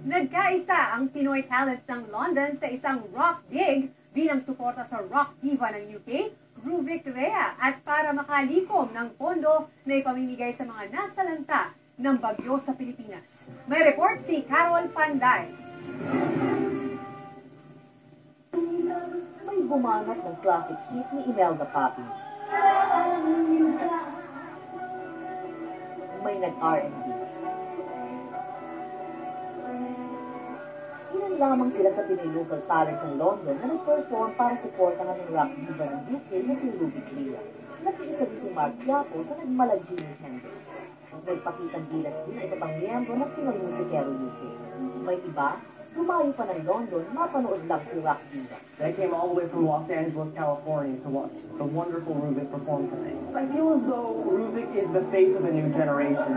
Nagkaisa ang Pinoy talents ng London sa isang rock gig bilang suporta sa rock diva ng UK, Ruvik Rea, at para makalikom ng pondo na ipamimigay sa mga nasalanta ng bagyo sa Pilipinas. May report si Carol Panday. May bumanat ng classic hit ni Imelda Papi. May nag-R&B. Ilan lamang sila sa Pinoy local talents ng London na nag-perform para suportahan ng rock diva ng UK na si Ruvik Rea. Nakiisa din si Mark Quiapo sa nagmala Jimi Hendrix. Nagpakitang gilas din ang iba pang miyembro ng Pinoy Musikero UK. May iba, dumayo pa ng London, mapanood lang si rock diva. I came all the way from Los Angeles, California to watch the wonderful Ruvik perform tonight. I feel as though Ruvik is the face of a new generation.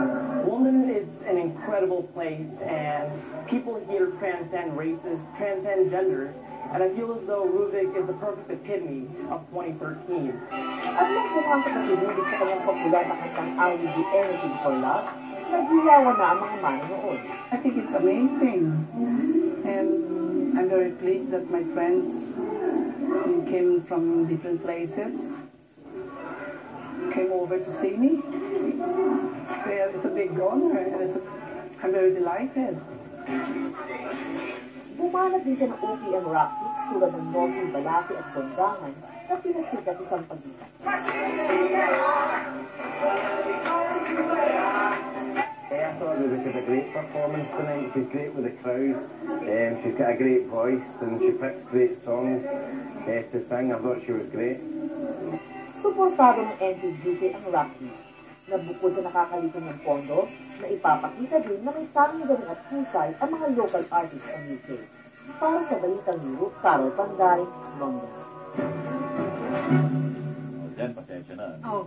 London is an incredible place, and people here transcend races, transcend genders, and I feel as though Ruvik is the perfect epitome of 2013. At nang pumasok na si Ruvik sa kanyang popular na kantang I Will Do Anything for Love, naghiyawan na ang mga manonood. I think it's amazing. And I'm very pleased that my friends came from different places, came over to see me. So it's a big honor, and I'm very delighted. Bumanat din siya ng OPM rock hits tulad ng Nosing Balasi at Bondangan na pinasikat isang pagitan. I thought Ruvik had a great performance tonight. She's great with the crowd. She's got a great voice and she picks great songs to sing. I thought she was great. Suportado ng NTUK ang rock hit, na bukod sa nakakalikom ng pondo, na ipapakita din na may tanging galing at husay ang mga local artists ng UK. Para sa Balitang Luro, Carol Panday, London. Yan, pasensya na. Oh.